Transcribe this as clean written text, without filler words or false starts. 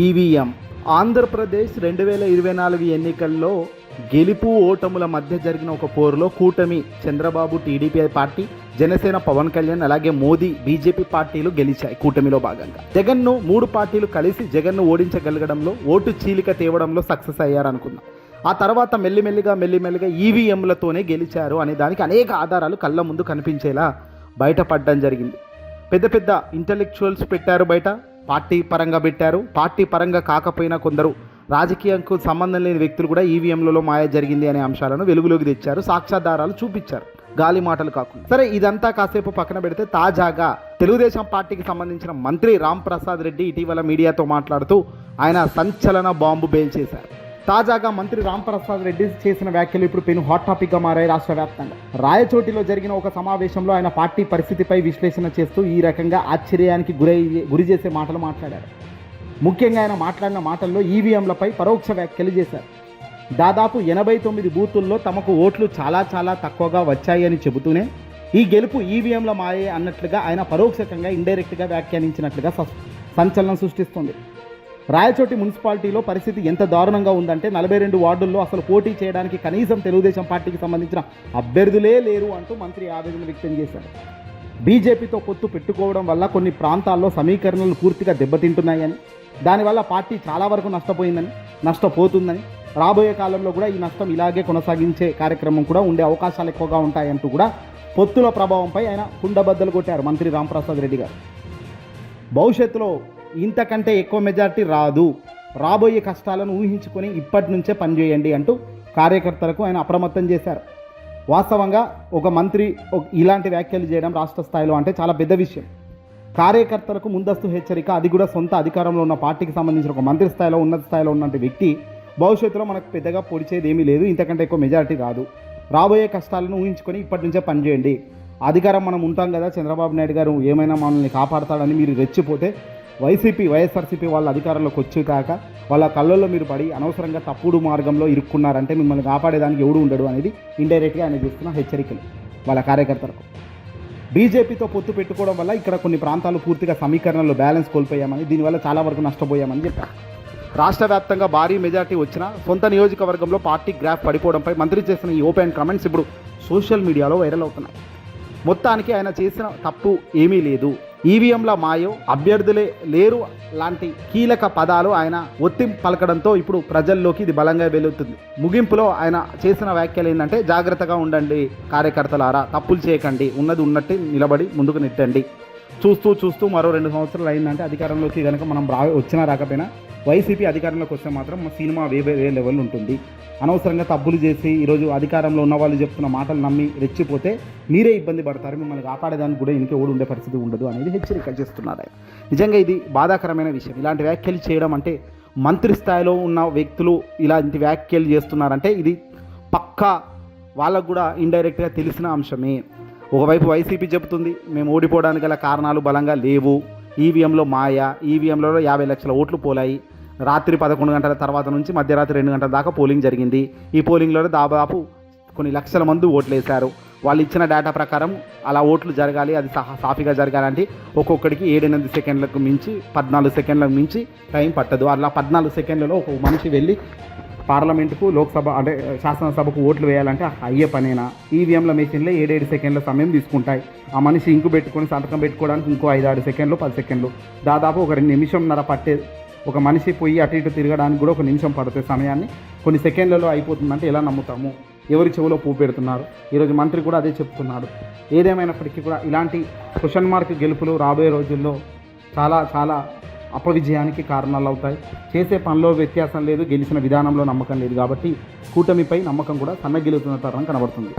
EVM Andhra Pradesh 2024 ఎన్నికల్లో గెలుపు ఓటముల మధ్య జరిగిన ఒక పోరులో కూటమి చంద్రబాబు టీడీపీ పార్టీ, జనసేన పవన్ కళ్యాణ్, అలాగే మోదీ బీజేపీ పార్టీలు గెలిచాయి. కూటమిలో భాగంగా జగన్ను 3 పార్టీలు కలిసి జగన్ను ఓడించగలగడంలో, ఓటు చీలిక తేవడంలో సక్సెస్ అయ్యారనుకుందాం. ఆ తర్వాత మెల్లిమెల్లిగా ఈవీఎంలతోనే గెలిచారు అనే దానికి అనేక ఆధారాలు కళ్ళ ముందు కనిపించేలా బయటపడడం జరిగింది. పెద్ద ఇంటలెక్చువల్స్ పెట్టారు బయట, పార్టీ పరంగా పెట్టారు. పార్టీ పరంగా కాకపోయినా కొందరు రాజకీయంకు సంబంధం లేని వ్యక్తులు కూడా ఈవీఎంలలో మాయ జరిగింది అనే అంశాలను వెలుగులోకి తెచ్చారు, సాక్ష్యాధారాలు చూపించారు, గాలి మాటలు కాకుండా. సరే, ఇదంతా కాసేపు పక్కన పెడితే తాజాగా తెలుగుదేశం పార్టీకి సంబంధించిన మంత్రి రాంప్రసాద్ రెడ్డి ఇటీవల మీడియాతో మాట్లాడుతూ ఆయన సంచలన బాంబు బేల్చేశారు. తాజాగా మంత్రి రాంప్రసాద్ రెడ్డి చేసిన వ్యాఖ్యలు ఇప్పుడు పెను హాట్ టాపిక్గా మారాయి రాష్ట్ర వ్యాప్తంగా. రాయచోటిలో జరిగిన ఒక సమావేశంలో ఆయన పార్టీ పరిస్థితిపై విశ్లేషణ చేస్తూ ఈ రకంగా ఆశ్చర్యానికి గురి చేసే మాటలు మాట్లాడారు. ముఖ్యంగా ఆయన మాట్లాడిన మాటల్లో ఈవీఎంలపై పరోక్ష వ్యాఖ్యలు చేశారు. దాదాపు 89 బూతుల్లో తమకు ఓట్లు చాలా తక్కువగా వచ్చాయని చెబుతూనే ఈ గెలుపు ఈవీఎంల మాయే అన్నట్లుగా ఆయన పరోక్షకంగా ఇండైరెక్ట్గా వ్యాఖ్యానించినట్లుగా సంచలనం సృష్టిస్తుంది. రాయచోటి మున్సిపాలిటీలో పరిస్థితి ఎంత దారుణంగా ఉందంటే 42 వార్డుల్లో అసలు పోటీ చేయడానికి కనీసం తెలుగుదేశం పార్టీకి సంబంధించిన అభ్యర్థులే లేరు అంటూ మంత్రి ఆవేదన వ్యక్తం చేశారు. బీజేపీతో పొత్తు పెట్టుకోవడం వల్ల కొన్ని ప్రాంతాల్లో సమీకరణలు పూర్తిగా దెబ్బతింటున్నాయని, దానివల్ల పార్టీ చాలా వరకు నష్టపోతుందని, రాబోయే కాలంలో కూడా ఈ నష్టం ఇలాగే కొనసాగించే కార్యక్రమం కూడా ఉండే అవకాశాలు ఎక్కువగా ఉంటాయంటూ కూడా పొత్తుల ప్రభావంపై ఆయన కుండబద్దలు కొట్టారు మంత్రి రాంప్రసాద్ రెడ్డి గారు. భవిష్యత్తులో ఇంతకంటే ఎక్కువ మెజార్టీ రాదు, రాబోయే కష్టాలను ఊహించుకొని ఇప్పటి నుంచే పనిచేయండి అంటూ కార్యకర్తలకు ఆయన అప్రమత్తం చేశారు. వాస్తవంగా ఒక మంత్రి ఇలాంటి వ్యాఖ్యలు చేయడం రాష్ట్ర స్థాయిలో అంటే చాలా పెద్ద విషయం. కార్యకర్తలకు ముందస్తు హెచ్చరిక, అది కూడా సొంత అధికారంలో ఉన్న పార్టీకి సంబంధించిన ఒక మంత్రి స్థాయిలో, ఉన్నత స్థాయిలో ఉన్నటువంటి వ్యక్తి భవిష్యత్తులో మనకు పెద్దగా పొడిచేది ఏమీ లేదు, ఇంతకంటే ఎక్కువ మెజార్టీ రాదు, రాబోయే కష్టాలను ఊహించుకొని ఇప్పటి నుంచే పనిచేయండి, అధికారం మనం ఉంటాం కదా, చంద్రబాబు నాయుడు గారు ఏమైనా మనల్ని కాపాడతాడని మీరు రెచ్చిపోతే వైఎస్ఆర్సీపీ వాళ్ళ అధికారంలోకి వచ్చాక వాళ్ళ కళ్ళల్లో మీరు పడి అనవసరంగా తప్పుడు మార్గంలో ఇరుక్కున్నారంటే మిమ్మల్ని కాపాడేదానికి ఎవడు ఉండడు అనేది ఇండైరెక్ట్గా ఆయన చేస్తున్న హెచ్చరికలు వాళ్ళ కార్యకర్తలకు. బీజేపీతో పొత్తు పెట్టుకోవడం వల్ల ఇక్కడ కొన్ని ప్రాంతాలు పూర్తిగా సమీకరణలో బ్యాలెన్స్ కోల్పోయామని, దీనివల్ల చాలా వరకు నష్టపోయామని చెప్పారు. రాష్ట్ర వ్యాప్తంగా భారీ మెజార్టీ వచ్చినా సొంత నియోజకవర్గంలో పార్టీ గ్రాఫ్ పడిపోవడంపై మంత్రి చేసిన ఈ ఓపెన్ కామెంట్స్ ఇప్పుడు సోషల్ మీడియాలో వైరల్ అవుతున్నాయి. మొత్తానికి ఆయన చేసిన తప్పు ఏమీ లేదు, ఈవీఎంల మాయో, అభ్యర్థులే లేరు లాంటి కీలక పదాలు ఆయన ఒత్తి పలకడంతో ఇప్పుడు ప్రజల్లోకి ఇది బలంగా వెలుగుతుంది. ముగింపులో ఆయన చేసిన వ్యాఖ్యలు ఏంటంటే, జాగ్రత్తగా ఉండండి కార్యకర్తలారా, తప్పులు చేయకండి, ఉన్నది ఉన్నట్టు నిలబడి ముందుకు నెట్టండి. చూస్తూ మరో 2 సంవత్సరాలు అయిందంటే అధికారంలోకి కనుక మనం వచ్చినా రాకపోయినా వైసీపీ అధికారంలోకి వస్తే మాత్రం మా సినిమా వేరే లెవెల్ ఉంటుంది. అనవసరంగా తప్పులు చేసి ఈరోజు అధికారంలో ఉన్న వాళ్ళు చెప్తున్న మాటలు నమ్మి రెచ్చిపోతే మీరే ఇబ్బంది పడతారు, మిమ్మల్ని కాపాడేదానికి కూడా ఇంకెవడు ఉండే పరిస్థితి ఉండదు అనేది హెచ్చరిక చేస్తున్నారు. నిజంగా ఇది బాధాకరమైన విషయం. ఇలాంటి వ్యాఖ్యలు చేయడం అంటే, మంత్రి స్థాయిలో ఉన్న వ్యక్తులు ఇలాంటి వ్యాఖ్యలు చేస్తున్నారంటే ఇది పక్కా వాళ్ళకు కూడా ఇండైరెక్ట్గా తెలిసిన అంశమే. ఒకవైపు వైసీపీ చెబుతుంది మేము ఓడిపోవడానికి గల కారణాలు బలంగా లేవు, ఈవీఎంలో మాయ, ఈవీఎంలో 50 లక్షల ఓట్లు పోలాయి, రాత్రి 11 గంటల తర్వాత నుంచి మధ్యరాత్రి 2 గంటల దాకా పోలింగ్ జరిగింది, ఈ పోలింగ్లో దాదాపు కొన్ని లక్షల మంది ఓట్లు వేశారు, వాళ్ళు ఇచ్చిన డేటా ప్రకారం అలా ఓట్లు జరగాలి, అది సాఫీగా జరగాలంటే ఒక్కొక్కడికి 7-8 సెకండ్లకు మించి 14 సెకండ్లకు మించి టైం పట్టదు. అలా 14 సెకండ్లలో ఒక మనిషి వెళ్ళి పార్లమెంటుకు, లోక్సభ అంటే శాసనసభకు ఓట్లు వేయాలంటే అయ్యే పనేనా? ఈవీఎంల మెషిన్లే 7-7 సెకండ్ల సమయం తీసుకుంటాయి. ఆ మనిషి ఇంకు పెట్టుకొని సంతకం పెట్టుకోవడానికి ఇంకో 5-6 సెకండ్లు 10 సెకండ్లు, దాదాపు ఒక 2 నిమిషంన్నర పట్టే ఒక మనిషి పోయి అటు ఇటు తిరగడానికి కూడా 1 నిమిషం పడుతుంది సమయాన్ని కొన్ని సెకండ్లలో అయిపోతుందంటే ఎలా నమ్ముతాము? ఎవరి చెవిలో పువ్వు పెడుతున్నారు? ఈరోజు మంత్రి కూడా అదే చెప్తున్నాడు. ఏదేమైనప్పటికీ కూడా ఇలాంటి క్వశ్చన్ మార్క్ గెలుపులు రాబోయే రోజుల్లో చాలా అపవిజయానికి కారణాలు అవుతాయి. చేసే పనిలో వ్యత్యాసం లేదు, గెలిచిన విధానంలో నమ్మకం లేదు. కాబట్టి కూటమిపై నమ్మకం కూడా సన్నగిలుతున్న తరం కనబడుతుంది.